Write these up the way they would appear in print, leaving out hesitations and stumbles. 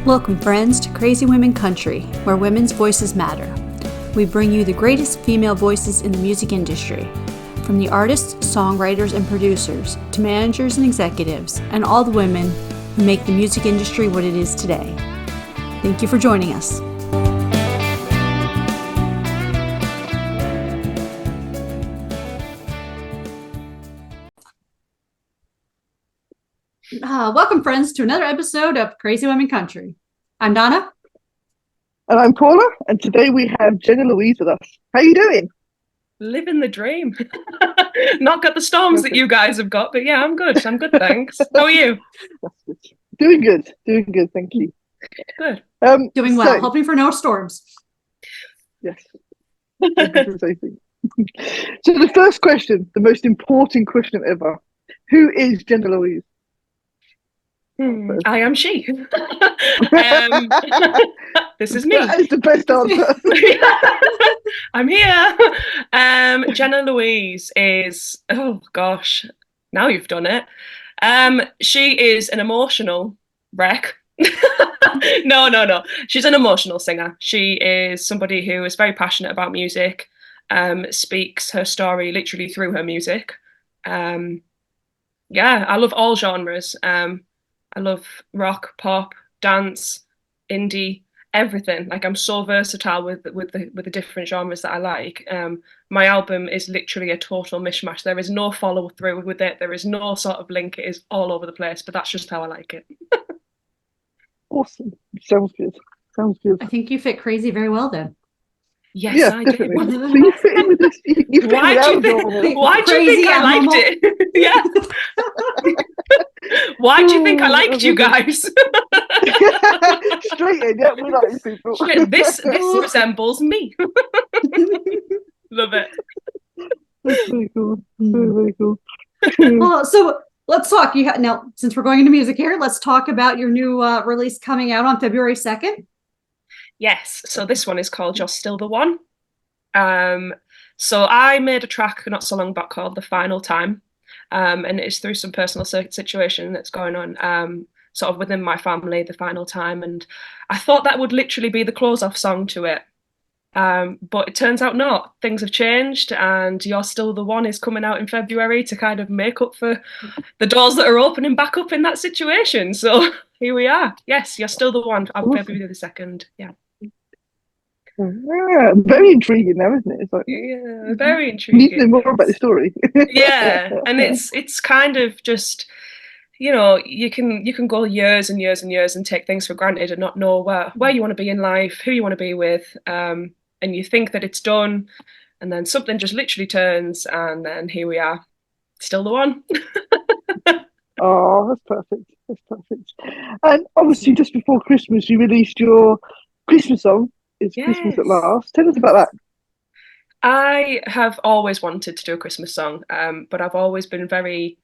Welcome, friends, to Crazy Women Country, where women's voices matter. We bring you the greatest female voices in the music industry, from the artists, songwriters, and producers, to managers and executives, and all the women who make the music industry what it is today. Thank you for joining us. Welcome, friends, to another episode of Crazy Women Country. I'm Donna. And I'm Paula, and today we have Jenna Louise with us. How are you doing? Living the dream. Not got the storms that you guys have got, but yeah, I'm good. I'm good, thanks. How are you? Doing good, thank you. Good. Doing well, hoping for no storms. Yes. So the first question, the most important question ever. Who is Jenna Louise? I am she. This is me. That is the best answer. I'm here. Jenna Louise is, oh gosh, now you've done it. She is an emotional wreck. No. She's an emotional singer. She is somebody who is very passionate about music, speaks her story literally through her music. I love all genres. I love rock, pop, dance, indie, everything. Like, I'm so versatile with the different genres that I like. My album is literally a total mishmash. There is no follow through with it. There is no sort of link. It is all over the place, but that's just how I like it. Awesome. Sounds good. I think you fit crazy very well then. Yes, yeah, I definitely. did. So you fit in with this. You fit Why do you think I liked it? Yeah. Why do you think I liked you guys? Straight in, yeah, we like people. This resembles me. Love it. That's very cool. Very cool. Well, so let's talk. Now, since we're going into music here, let's talk about your new release coming out on February 2nd. Yes, so this one is called You're Still the One. So I made a track not so long back called The Final Time, and it's through some personal situation that's going on sort of within my family, the final time, and I thought that would literally be the close-off song to it. But it turns out not. Things have changed, and You're Still the One is coming out in February to kind of make up for the doors that are opening back up in that situation. So here we are. Yes, You're Still the One. February the 2nd. Yeah. Yeah, very intriguing now, isn't it? It's like, yeah, very intriguing. Need to know more about the story. Yeah, and it's kind of just, you can go years and years and years and take things for granted and not know where you want to be in life, who you want to be with, and you think that it's done, and then something just literally turns, and then here we are, still the one. Oh, that's perfect. And obviously, just before Christmas, you released your Christmas song. It's yes. Christmas at Last. Tell us about that. I have always wanted to do a Christmas song, but I've always been very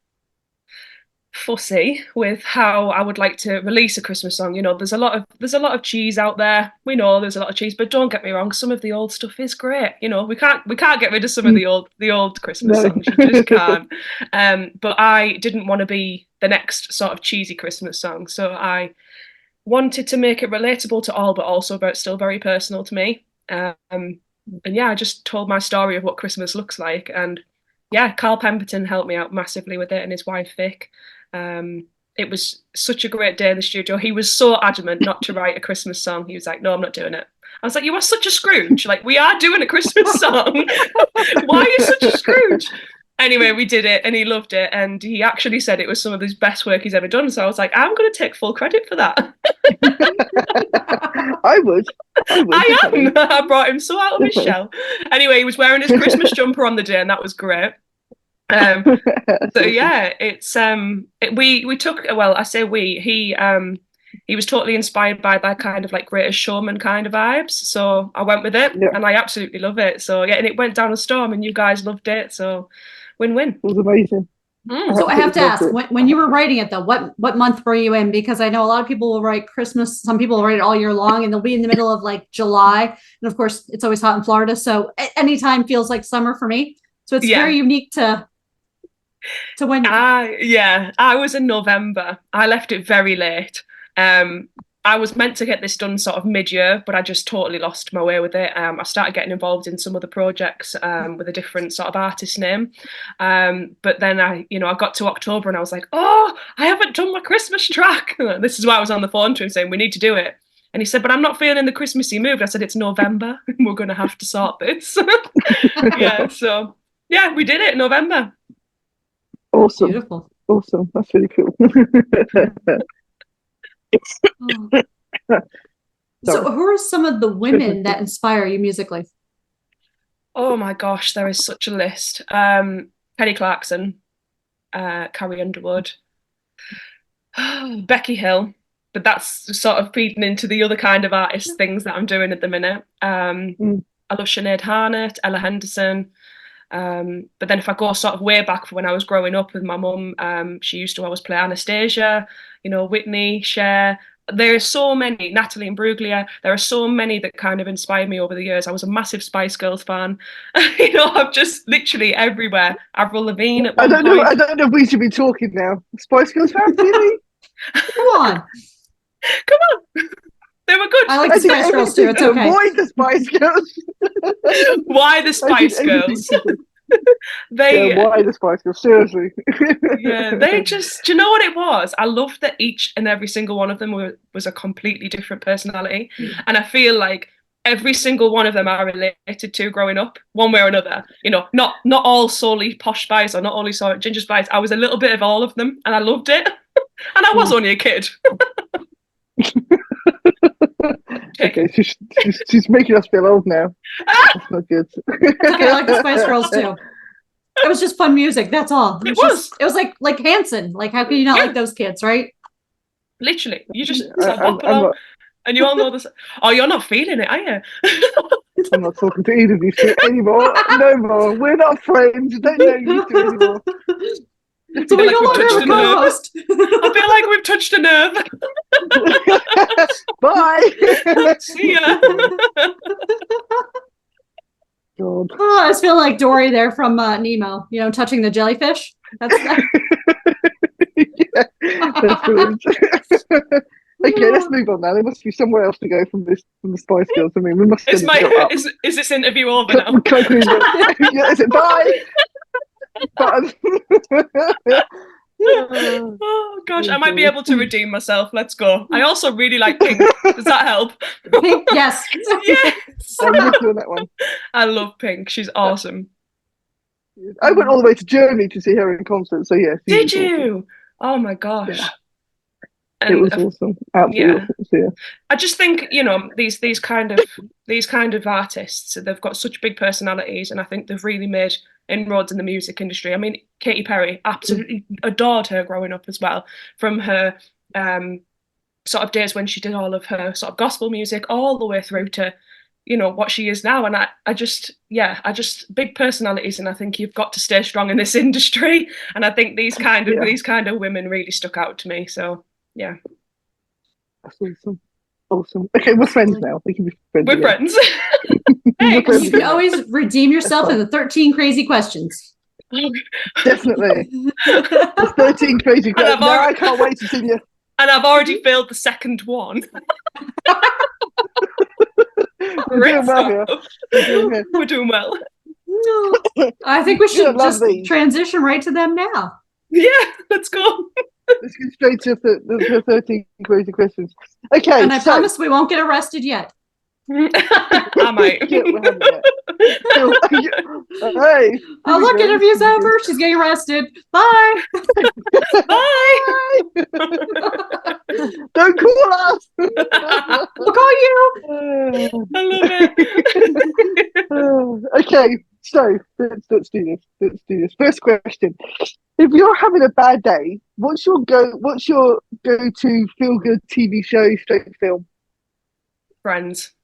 fussy with how I would like to release a Christmas song. There's a lot of cheese out there. We know there's a lot of cheese, but don't get me wrong, some of the old stuff is great. We can't get rid of some of the old Christmas songs. You just can't. But I didn't want to be the next sort of cheesy Christmas song, so I wanted to make it relatable to all, but also still very personal to me. And I just told my story of what Christmas looks like. And yeah, Carl Pemberton helped me out massively with it, and his wife Vic. It was such a great day in the studio. He was so adamant not to write a Christmas song. He was like, "No, I'm not doing it." I was like, "You are such a Scrooge. Like, we are doing a Christmas song. Why are you such a Scrooge?" Anyway, we did it, and he loved it, and he actually said it was some of his best work he's ever done. So I was like, I'm going to take full credit for that. I would. I am. I brought him so out of his shell. Anyway, he was wearing his Christmas jumper on the day, and that was great. So yeah, it's we took, well, I say we, he was totally inspired by that kind of like Greatest Showman kind of vibes. So I went with it, and I absolutely love it. So yeah, and it went down a storm, and you guys loved it. So win-win. It was amazing. So I have to ask, when you were writing it though, what month were you in? Because I know a lot of people will write Christmas. Some people will write it all year long, and they'll be in the middle of like July. And of course, it's always hot in Florida, so any time feels like summer for me. So it's very unique to when. I was in November. I left it very late. I was meant to get this done sort of mid-year, but I just totally lost my way with it. I started getting involved in some other projects with a different sort of artist name. But then I got to October and I was like, oh, I haven't done my Christmas track. This is why I was on the phone to him saying, we need to do it. And he said, but I'm not feeling the Christmassy mood. I said, it's November. We're going to have to sort this. So we did it in November. Awesome. Beautiful. Awesome. That's really cool. So who are some of the women that inspire you musically? Oh my gosh, there is such a list. Penny Clarkson, Carrie Underwood, Becky Hill, but that's sort of feeding into the other kind of artist things that I'm doing at the minute. I love Sinead Harnett, Ella Henderson. But then if I go sort of way back for when I was growing up with my mum, she used to always play Anastasia, Whitney, Cher. There are so many, Natalie Imbruglia. There are so many that kind of inspired me over the years. I was a massive Spice Girls fan. I'm just literally everywhere. Avril Lavigne at one point. I don't know if we should be talking now. Spice Girls fans, really? Come on. They were good. I like the Spice Girls too. It's okay. Avoid the Spice Girls. Why the Spice Girls? Why the Spice Girls? Seriously. They just, do you know what it was? I loved that each and every single one of them was a completely different personality. And I feel like every single one of them I related to growing up, one way or another. Not all solely posh spice or not only ginger spice. I was a little bit of all of them and I loved it. And I was only a kid. Okay, she's making us feel old now. That's not good. Okay, I like the Spice Girls too. It was just fun music. That's all. It was like Hanson. Like, how can you not like those kids, right? Literally, you just bop along, and you all know this. Oh, you're not feeling it, are you? I'm not talking to either of you two anymore. No more. We're not friends. Don't know you two anymore. So we no longer have a co-host. I feel like we've touched a nerve. Bye. See ya. God. Oh, I just feel like Dory there from Nemo. Touching the jellyfish. That's that's brilliant. Okay, let's move on now. There must be somewhere else to go from the Spice Girls. I mean, we must. Is this interview over now? Is it bye? Oh gosh, I might be able to redeem myself. Let's go. I also really like Pink. Does that help? Pink, yes. Yes. I'm with you on that one. I love Pink. She's awesome. I went all the way to Germany to see her in concert. So yes. Did you? Awesome. Oh my gosh. Yeah. And it was awesome. Absolutely awesome. Yeah. I just think these kind of artists, they've got such big personalities, and I think they've really made inroads in the music industry. I mean, Katy Perry, absolutely adored her growing up as well, from her sort of days when she did all of her sort of gospel music all the way through to what she is now. And I just big personalities, and I think you've got to stay strong in this industry. And I think these kind of women really stuck out to me. So yeah, that's awesome. Okay, we're friends now. We can be friends. We're friends. Thanks. You can always redeem yourself in the 13 crazy questions. Definitely. The 13 crazy questions. I can't wait to see you. And I've already failed the second one. We're doing well here. We're doing well. I think we should just transition right to them now. Yeah, let's go. Let's get straight to the 13 crazy questions. Okay. And I promise we won't get arrested yet. I might. Yeah, we're having it. Hey. Oh, look, interview's over. She's getting arrested. Bye. Bye. Don't call us. We'll call you. I love it. Okay, so let's do this. First question: if you're having a bad day, what's your go-to feel-good TV show / film? Friends.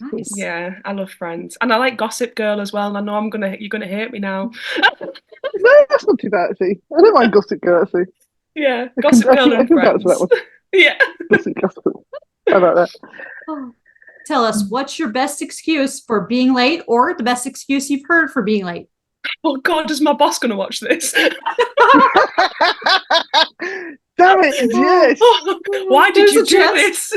Nice. Yeah, I love Friends, and I like Gossip Girl as well. And I know you're gonna hate me now. No, that's not too bad. Actually, I don't mind Gossip Girl. Actually, yeah, Gossip Girl and Friends. That one. Yeah, Gossip. How about that? Oh. Tell us, what's your best excuse for being late, or the best excuse you've heard for being late? Oh God, is my boss going to watch this? Damn it! Yes. Why did you do this?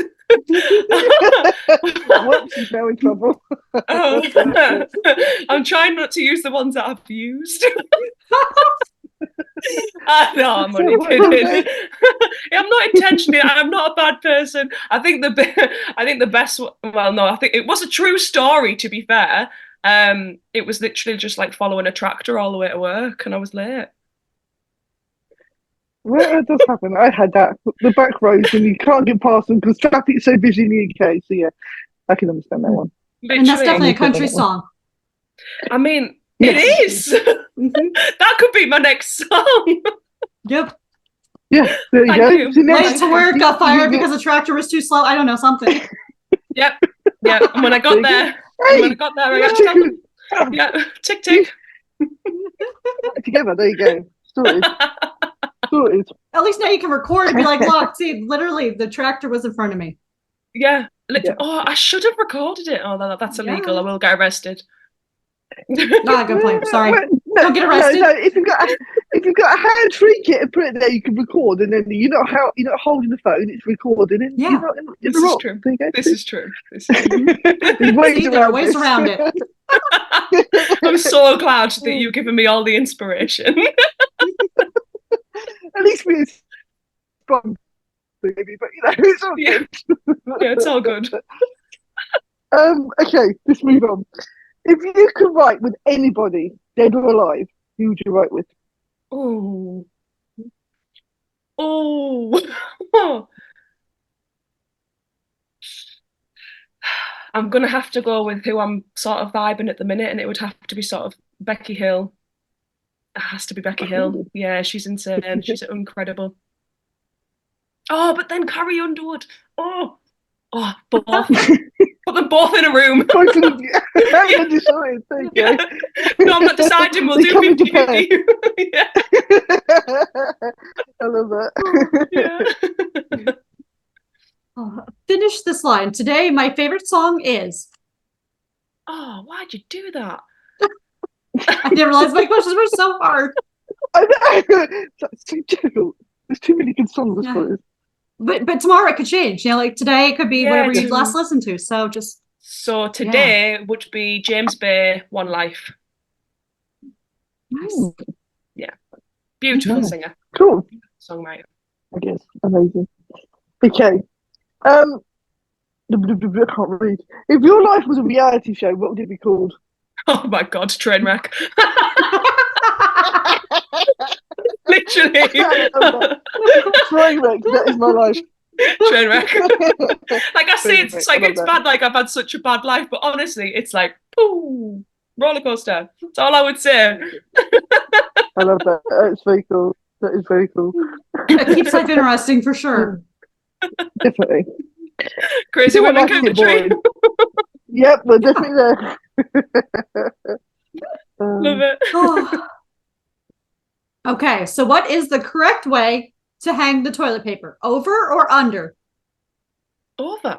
Whoops, she's now in trouble. I'm trying not to use the ones that I've used. No, I'm only kidding. I'm not intentionally. I'm not a bad person. I think the best. Well, no, I think it was a true story. To be fair, it was literally just like following a tractor all the way to work, and I was late. Well, it does happen. I had that. The back roads, and you can't get past them because traffic's so busy in the UK. So yeah, I can understand that one. Literally. And that's definitely a country song. I mean, yes. It is. That could be my next song. Yep. Yeah, there you go. Late to work, got fired because the tractor was too slow. I don't know, something. Yep. Yeah. And when I got there, I got yeah, tick tick. Together, there you go. Sorted. Sorted. At least now you can record and be like, look, see, literally the tractor was in front of me. Yeah. Oh, I should have recorded it. Oh, that's illegal. Yeah. I will get arrested. Not a good point. Sorry. No, don't get arrested. No, if you've got a hand-free kit and put it there, you can record, and then you're not holding the phone; it's recording. And yeah, you're not this is true. This is true. There are ways around it. I'm so glad that you've given me all the inspiration. At least we're strong, maybe, but it's all good. Yeah, it's all good. Okay, let's move on. If you could write with anybody, dead or alive, who would you write with? Oh. I'm going to have to go with who I'm sort of vibing at the minute, and it would have to be sort of Becky Hill. It has to be Becky Hill. Yeah, she's insane. She's incredible. Oh, but then Carrie Underwood. Oh, both. Put them both in a room. Yeah. No, I'm not deciding. We'll do 50-50. Yeah. I love that. Yeah. Finish this line. Today, my favorite song is. Oh, why'd you do that? I didn't realize my questions were so hard. I know. It's too difficult. There's too many good songs. Yeah. But tomorrow it could change. You know, like today it could be whatever you've last listened to. So just. So today would be James Bay, One Life. Nice. Yeah. Beautiful singer. Cool. Songwriter. I guess. Amazing. Okay. I can't read. If your life was a reality show, what would it be called? Oh my God, Trainwreck. Literally. Trainwreck, that is my life. Trainwreck. Like I say, it's like it's bad, like I've had such a bad life, but honestly, it's like, pooh, roller coaster. That's all I would say. I love that. That's very cool. That is very cool. It keeps life interesting for sure. Definitely. Crazy women country. Yep, we're definitely there. Love it. Okay, so what is the correct way to hang the toilet paper? Over or under? Over.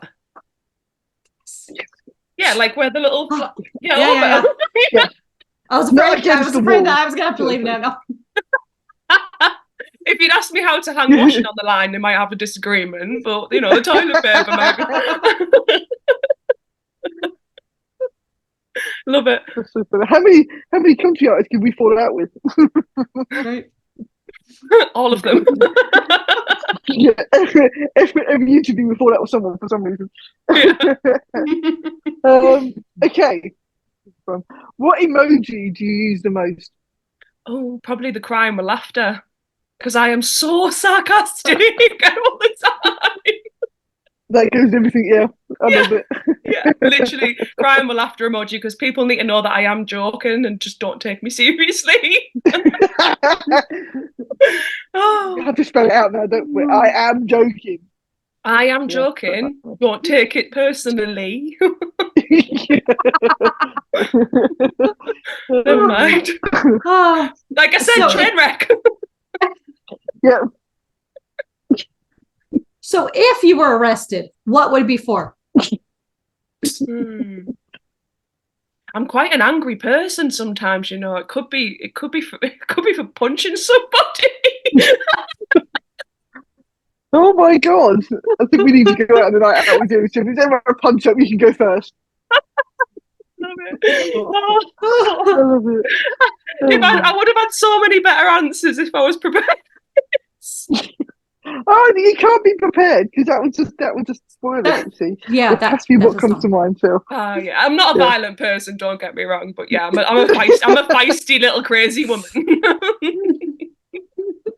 Yeah, like where the little over. Yeah. I was afraid that I was gonna have to leave now. If you'd asked me how to hang washing on the line, they might have a disagreement, but you know, the toilet paper might. Love it. How many country artists can we fall out with? All of them. Yeah, every interview we fall out with someone for some reason. Yeah. Okay. What emoji do you use the most? Oh, probably the crying with laughter, because I am so sarcastic all the time. That goes everything, yeah. I love it. Yeah, literally crying with laughter emoji, because people need to know that I am joking and just don't take me seriously. You have to spell it out now, don't we? I am joking. I am joking. Don't take it personally. Never mind. Like I said, Trainwreck. Yeah. So if you were arrested, what would it be for? I'm quite an angry person sometimes, you know. It could be for punching somebody. Oh my god! I think we need to go out on the night out with you. So if there's ever a punch up, you can go first. Love it. Oh. I love it. I would have had so many better answers if I was prepared. Oh, you can't be prepared because that would just spoil it. You see, Yeah, it has to be what comes to mind. So, yeah, I'm not a violent person. Don't get me wrong, but yeah, I'm a feisty little crazy woman.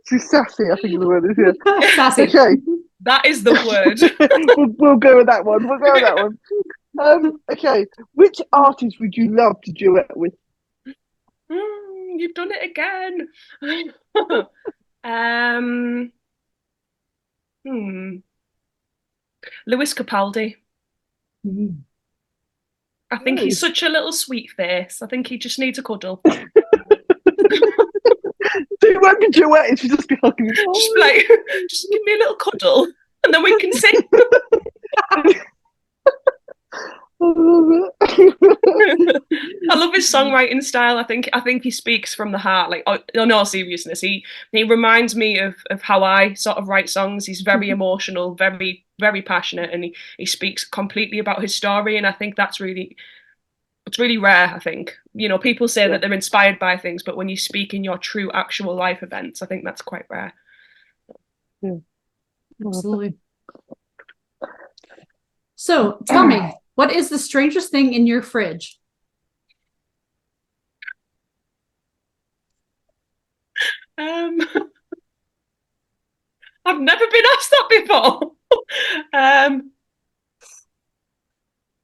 She's sassy, I think the word is. Yeah. Sassy. Okay, that is the word. we'll go with that one. We'll go with that one. Okay, which artist would you love to duet with? You've done it again. Lewis Capaldi. I think he's such a little sweet face. I think he just needs a cuddle. So it won't be duet, it should just be hugging. Just give me a little cuddle and then we can sing. I love his songwriting style. I think he speaks from the heart. Like, in all seriousness, he reminds me of how I sort of write songs. He's very emotional, very, very passionate, and he speaks completely about his story. And I think it's really rare. I think, you know, people say that they're inspired by things, but when you speak in your true actual life events, I think that's quite rare. Yeah. Absolutely. So tell me, what is the strangest thing in your fridge? I've never been asked that before.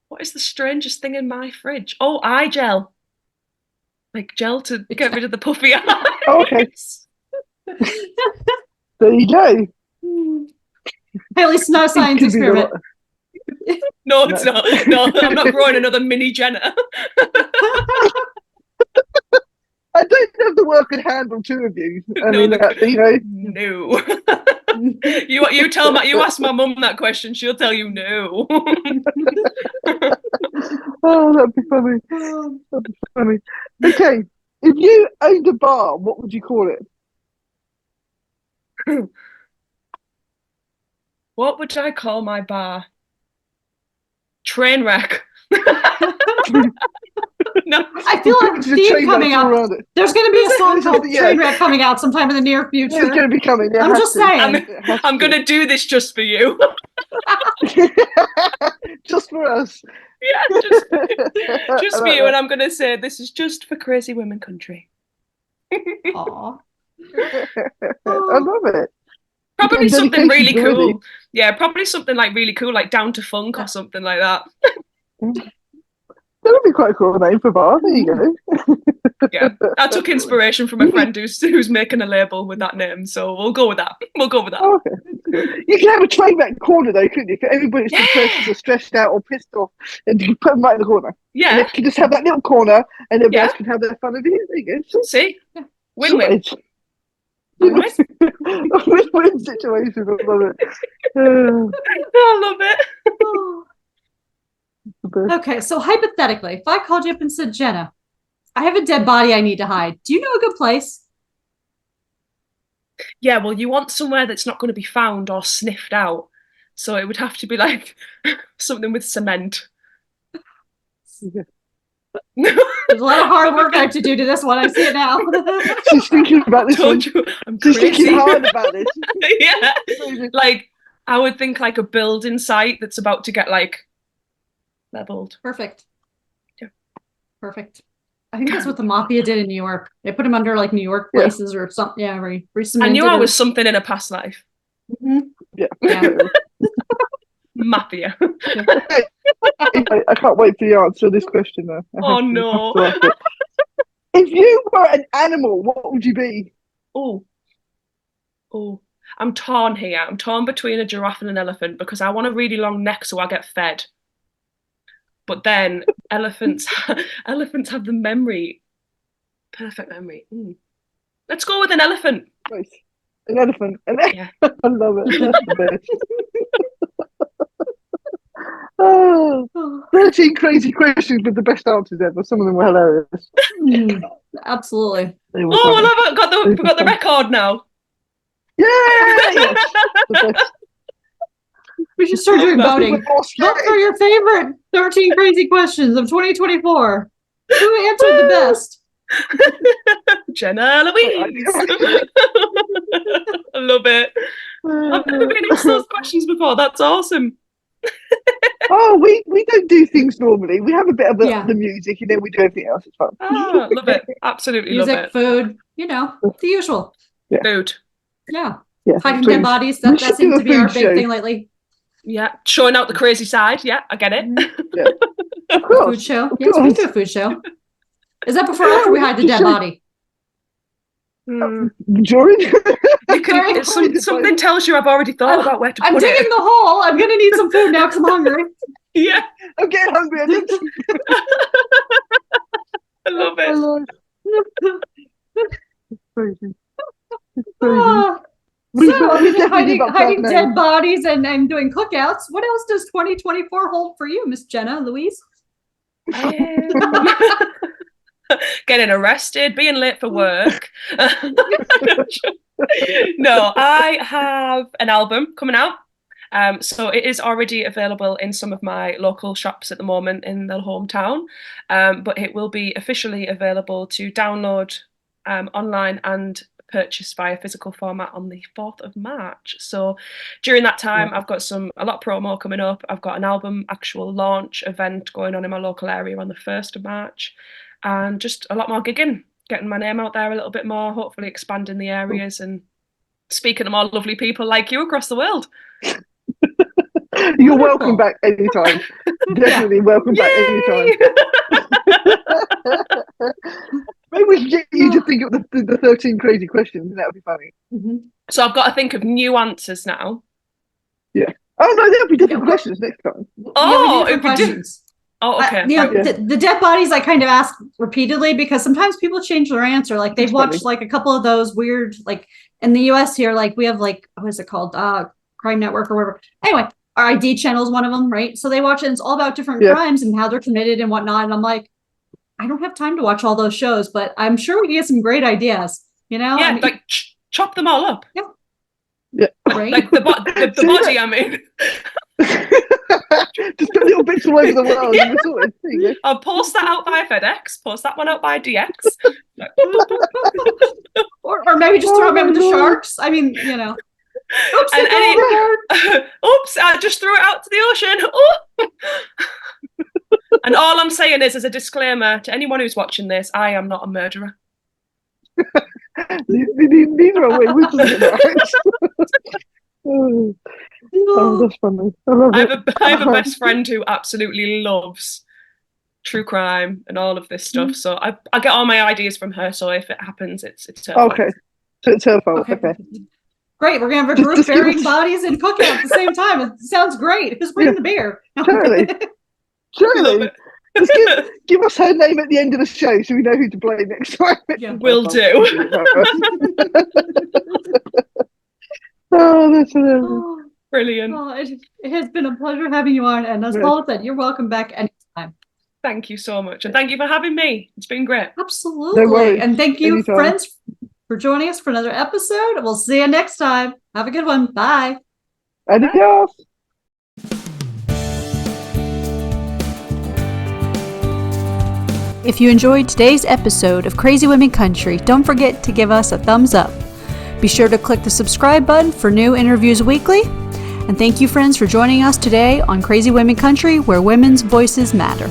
What is the strangest thing in my fridge? Oh, eye gel. Like gel to get rid of the puffy eyes. Oh, okay. There you go. Hey, at least it's not a science experiment. No, it's not. No, I'm not growing another mini Jenna. I don't have the work at hand on two of you. I mean, you know. No. You ask my mum that question, she'll tell you no. Oh, that'd be funny. That'd be funny. Okay, if you owned a bar, what would you call it? What would I call my bar? Trainwreck. No, I feel like a theme coming out. There's going to be a song called Trainwreck coming out sometime in the near future. It's going to be coming. Yeah, I'm just saying. I'm going to do this just for you. Just for us. Yeah, just for you. And I'm going to say this is just for Crazy Women Country. Aww. I love it. Probably something really cool. Yeah, probably something like really cool, like Down to Funk or something like that. That would be quite a cool name for a bar. There you go. Yeah, I took inspiration from a friend who's making a label with that name, so we'll go with that. We'll go with that. Oh, okay. You can have a Trainwreck corner though, couldn't you? For everybody's depressed or stressed out or pissed off, and you can put them right in the corner. Yeah, and you can just have that little corner, and everybody else can have their fun of it. There you go. See, win-win. Win-win situation. I love it. I love it. Okay, so hypothetically, if I called you up and said, Jenna, I have a dead body I need to hide. Do you know a good place? Yeah, well, you want somewhere that's not going to be found or sniffed out. So it would have to be like something with cement. There's a lot of hard work I have to do to this one. I see it now. She's thinking about this one. I'm She's crazy. thinking hard about this. Yeah, like I would think like a building site that's about to get like leveled. Perfect. Yeah. Perfect. I think that's what the mafia did in New York. They put him under like New York places or something. Yeah, I knew I was something in a past life. Mm-hmm. Yeah. Mafia. I can't wait for the answer to this question though. Oh no. If you were an animal, what would you be? Oh, I'm torn here. I'm torn between a giraffe and an elephant because I want a really long neck so I get fed. But then elephants have the memory, perfect memory. Let's go with an elephant. Nice. An elephant. Yeah. I love it. That's the best. Oh, 13 crazy questions with the best answers ever. Some of them were hilarious. Absolutely. They were Oh, funny. well, I've got the record now. Yeah, yes. The best. We should start doing voting. Even more scary. Vote for your favorite 13 crazy questions of 2024. Who answered the best? Jenna Louise. I love it. I've never been asked those questions before. That's awesome. Oh, we don't do things normally. We have a bit of the music and then we do everything else. It's fun. Ah, love it. Absolutely Music, love it. food, the usual. Yeah. Food. Yeah. Yeah. Hiding dead bodies. That seems to be our big thing lately. Yeah. Showing out the crazy side. Yeah, I get it. Yeah. Of course. Food show. Yes, we do a food show. Is that before or after we hide the dead body? During? Something tells you I've already thought about where to put it. I'm digging the hole. I'm going to need some food now because I'm hungry. Yeah. I'm getting hungry. I love it. It's crazy. It's crazy. So, hiding dead bodies and doing cookouts. What else does 2024 hold for you, Miss Jenna Louise? Getting arrested, being late for work. No, I have an album coming out. So it is already available in some of my local shops at the moment in the hometown. But it will be officially available to download online and purchase via physical format on the 4th of March. So during that time, I've got a lot of promo coming up. I've got an album actual launch event going on in my local area on the 1st of March, and just a lot more gigging, getting my name out there a little bit more, hopefully expanding the areas and speaking to more lovely people like you across the world. You're welcome back anytime. Definitely welcome back anytime. Maybe we should get you to think of the 13 crazy questions, and that would be funny. So I've got to think of new answers now. Yeah. Oh no, there'll be different questions next time. Oh, it'd be different. Oh, okay. The dead bodies I kind of ask repeatedly because sometimes people change their answer. Like they've watched like a couple of those weird, like in the US here, like we have like, what is it called? Crime Network or whatever. Anyway, our ID channel is one of them, right? So they watch it and it's all about different crimes and how they're committed and whatnot. And I'm like, I don't have time to watch all those shows, but I'm sure we can get some great ideas, Yeah, I mean, like chop them all up. Yeah. Right? Like the body, I mean. Just put little bits all over the world. And sort of I'll post that out by FedEx, post that one out by DX. or maybe just throw them into the sharks. I mean, Oops, oops, I just threw it out to the ocean. Oh. And all I'm saying is, as a disclaimer to anyone who's watching this, I am not a murderer. Neither are we. We're talking about Oh, that's funny. I love it. I have a best friend who absolutely loves true crime and all of this stuff. So I get all my ideas from her. So if it happens, it's her fault. Okay. So it's her fault. Okay. Great. We're going to have a group burying bodies and cooking at the same time. It sounds great. Who's bringing the beer? Surely. Just give us her name at the end of the show so we know who to blame next time. Yeah. Will do. Oh, that's hilarious. Brilliant. Oh, it has been a pleasure having you on. And as Paul said, you're welcome back anytime. Thank you so much. And thank you for having me. It's been great. Absolutely. No worries. And thank you, friends, for joining us for another episode. We'll see you next time. Have a good one. Bye. Adios. If you enjoyed today's episode of Crazy Women Country, don't forget to give us a thumbs up. Be sure to click the subscribe button for new interviews weekly. And thank you, friends, for joining us today on Crazy Women Country, where women's voices matter.